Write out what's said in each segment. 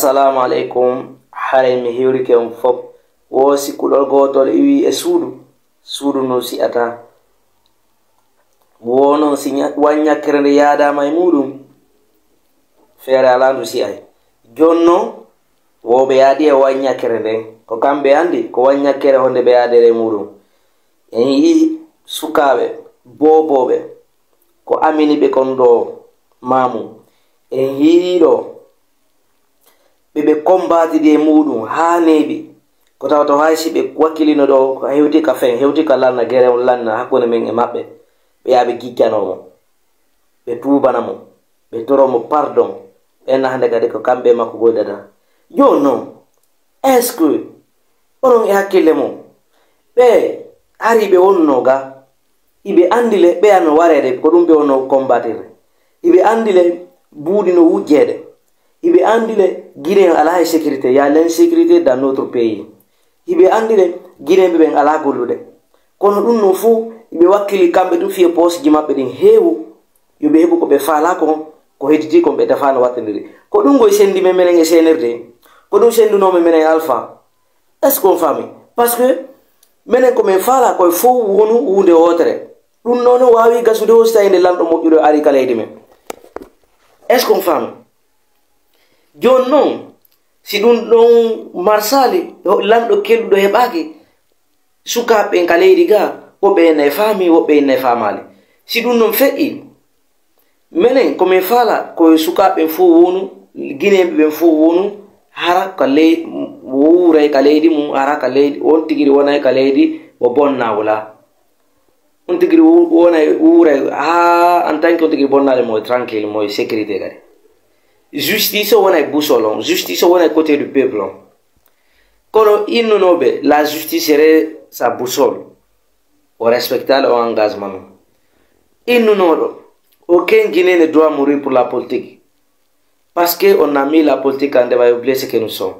assalamu alaikum. Hare mi hiwrike on fop wosi kudol gotol iwi e suudu no si ata wono si wanyakere nde yadama e mudum feere alandu si ay jonno wobe yadi e wanyakere nde ko kambe andi ko wanyakere honde be yadere mudum en yi sukabe bobobe ko amini be kon do mamu en hiido be kombati de mudum ha nebi ko tawto haysi be wakilino do hewti ka fen hewti ka lanna gere on lanna hakone men e mabbe be yabe gijjanomo be tubanamo be toromo pardon en hande gade ko kambe makko godata yo non est-ce que onon e hakkille mo be ari be wonno ga ibe andile be an warede ko dum be wonno combatire ibe andile buudi no wujjede ibe andile Guinée ala sécurité, il y a l'insécurité dans notre pays. Il y a Guinée ben ala golude. Kono dum no fu ibe wakili kambe du fie post jima be din hewu yo be hebu ko be fala ko hediti ko be dafano watindiri. Ko dum go sendi me menen e senerde. Ko dum sendu no me menen alpha. Est-ce qu'on fami? Parce que menen ko men fala ko fo wonu wunde wotere. Dum nono wawi gasude hostayde lando mo judo ari kala men. Est-ce qu'on fami? Jon non si dun don marsali lando keldu do hebaki suka be kaledi ga o be na fami o be na famali si dun non fe'i menen ko me fala ko suka be fu wonu Guinée be fu wonu hara kale wure kaledi mu hara kaledi on tigiri wona kaledi bo bonna wala on tigiri wona wure ha en tant que tigiri bonna le mo tranquille mo sécurité gari justice on est boussole, justice on est côté du peuple. Quand il nous nobe, la justice serait sa boussole. On respecte l'engagement. Il nous nobe, aucun Guinéen ne doit mourir pour la politique. Parce qu'on a mis la politique en débat, oublier ce que nous sommes.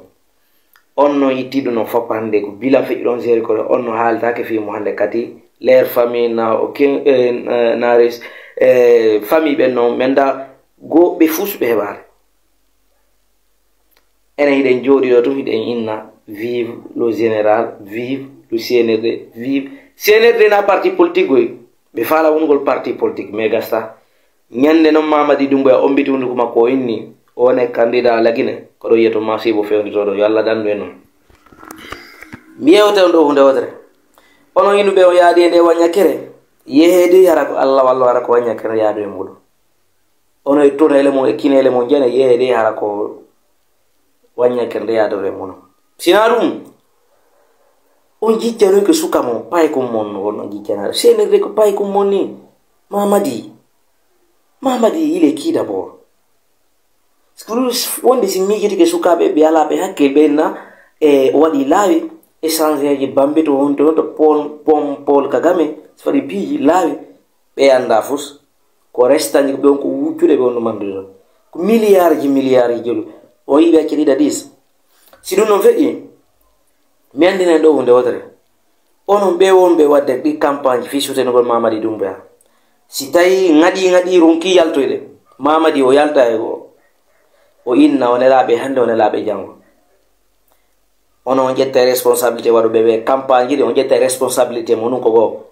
On n'a été de nos fapande, bila fait ironzere, on n'a halta que fait mohande kati, leur famille n'a aucun, famille ben non, menda go be fous behbar. Ene hiden jodi do hiden inna vive le général, vive le CNRD, vive CNRD na parti politique goy be fala wongol parti politique mais gasta nyande no Mamadi Doumbouya ombiti wondu kuma ko inni one candidat la Guinée ko do yeto masibo fewndi to do yalla dandu en non miyewte ndo hunde wotere ono yinu be o yaade de wanyakere yehede yara ko Allah wallo ara ko wanyakere yaade e mudo ono e tonele mo e kinele mo jene yehede yara ko wanyakere yaade e mudo sinarum on jijjano ke suka mo pay ko mon on jijjana senere ko pay ko moni Mamadi il est qui d'abord on des immigrés que suka be ala be hakke be na e wadi lawi échanger ji bambe to on to Paul Kagame fari bi lawi be anda fus ko resta ni be ko wuccude be on mandu ko milliards jelu o yibe akiri da 10 sinon non fe mi andina do hunde wotere onon be wonbe wadde di campagne fi suteno gol Mamadi Doumbouya si tay ngadi ronki yaltoyde Mamadi o yalta e go o inna on laabe hande on laabe jango onon jetta responsabilité wadu be campagne di on jetta responsabilité monun ko go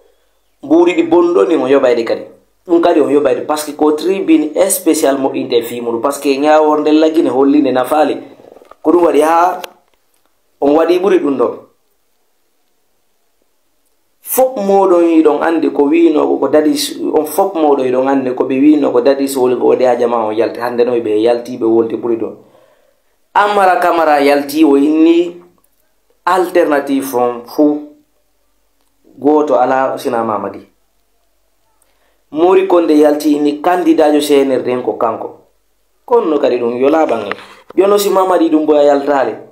mburi di bondo ni mo yobayde kadi dum kadi on yobayde parce que ko tribune spécial mo inte fi mo parce que nyaawor de lagine hollinde na faali ko dum wadi ha on wadi buri dum do fop modon yi don ande ko wiino ko dadis on fop modon yi don ande ko be wiino ko dadis wol ko de ajama on yalti hande no be yalti be wolti buri don Amara Camara yalti o inni alternative from fu goto ala sina Mamadi Mori Konde yalti inni candidat jo CNRD ko kanko konno kadi dum yo labangal yono si Mamadi Doumbouya yaltale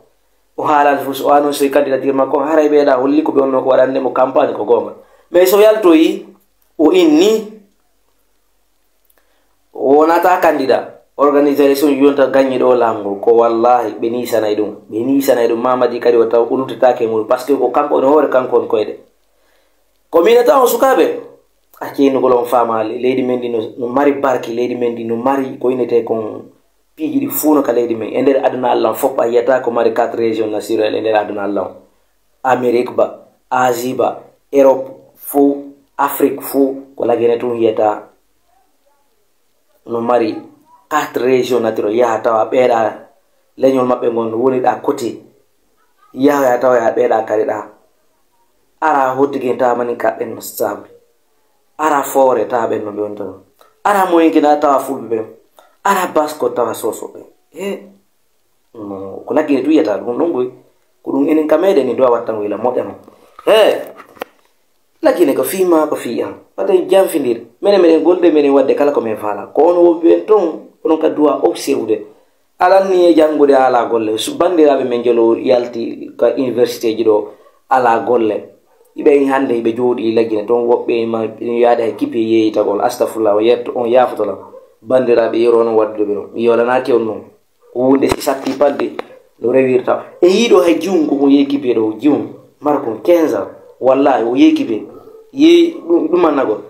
o halal fus o anon so candidature makko haray be da holli ko be onno ko wadande mo campagne ko gonga mais so yalto yi o inni wonata candidat organisation yonta gagné do lamgo ko wallahi be ni sanay dum Mamadi kadi wata ulutata mul parce que ko kanko no hore kanko on koyde ko minata on sukabe akino golon famali leydi mendi no mari barki leydi mendi no mari ko inete kon piiji ɗi fuu no ka leydi men e nder aduna allah fof a yiyata ko mari 4 région naturel e nder aduna allah amérique ba asie ba europe fuu afrique fuu ko lagene tun yiyata no mari 4 région naturel yaha tawa ɓeeɗa leñol maɓɓe gon woni ɗa côté yaha tawa ya ɓeeɗa kadi ɗa ara hottiguin tawa mani ka ɓen no stable ara foore tawa ɓen no ɓe wonta no ara moyenkina tawa fulɓe ɓen ara basko tawa sosoɓe ko laggine tu yiyata ɗum ɗon goy ko ɗum enen ka meɗen ni do a watta wila moƴƴa no laggine ko fima ko fi an waɗa janfidir minen meɗen golde minen wadde kala ko min faala ko ono woɓɓe ɓen ton onon ka duwa observude alanni e jangude ala golle bandiraɓe men jelo yalti ka université ji ɗo ala golle iɓe hande ɓe jooɗi laggine toon woɓɓe ma yaade hay kippe yeyitagol astafurlah o yetto on yafotola bandiraɓe yero non waddude ɓe ɗon mi yolanaki on noon ko hunde si satti padde no rewirta e yiiɗo hay jiwum koko yeyi kippe ɗo jiwum mara kon 15 ans wallahi o yeyi kippe yeyi ɗumannagol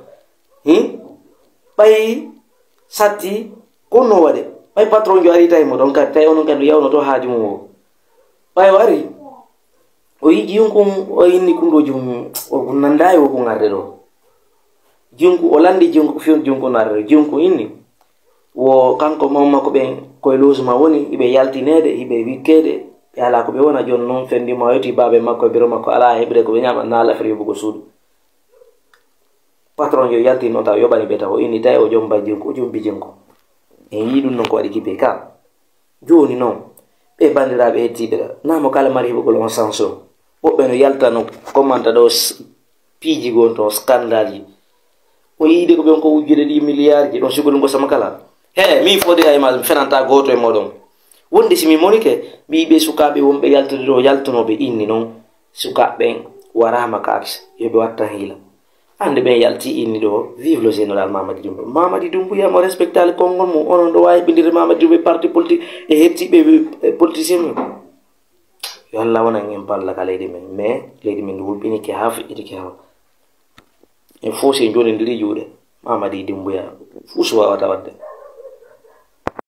ɓay satti konno waɗe ɓay patron jo ari tawi mo ɗon kadi tawi onon kadi yawno to haaji mum o ɓay o ari o yi jiyunkum o inni kumɗo jum o nandayi wo ko ngarde ɗo jiyunku o landi jiyunku fiyon jiyunku narde ɗo jiyunku inni wo kanko mamma ko ɓen koye logement woni iɓe yaltinede iɓe wikkede ɓe ala ko ɓe wona joni noon fendima yeti baɓe makko e biro makko ala heɓre ko ɓe ñama na lafere yoɓugo suudu patron jo yalti noon taw yoɓani ɓe taw o inni tawi o joom ba jiyunku o joom bijinko en yi ɗum noon ko waɗi kippe ka joni noon ɓe bandiraɓe hettiɓe ɗa namo kala mari heɓugol on sanction woɓɓe no yaltano commanta ɗo piiji gon to scandale ji o yiide ko ɓen ko wujjude ɗi milliard ji ɗon sigo ɗum ko sama kala mi fode hay ma fenanta goto e moɗon wonde simi monike mi yiɓe sukaɓe wonɓe yaltude ɗo yaltunoɓe inni noon sukaɓeɓen warama kaake yoɓe watta hiila hande ɓen yalti inni ɗo vive le général Mamady Doumbouya Mamady Doumbouya mo respectale konngol mum onon ɗo wawi ɓindirde Mamady Doumbouya parti politique e hettiɓe politicien mum yo Allah wonan en balla ka leydi men mais leydi men wulɓinike ha feƴƴitike ha en fo se joni ndiri juuɗe Mamady Doumbouya fuu so wawata wadde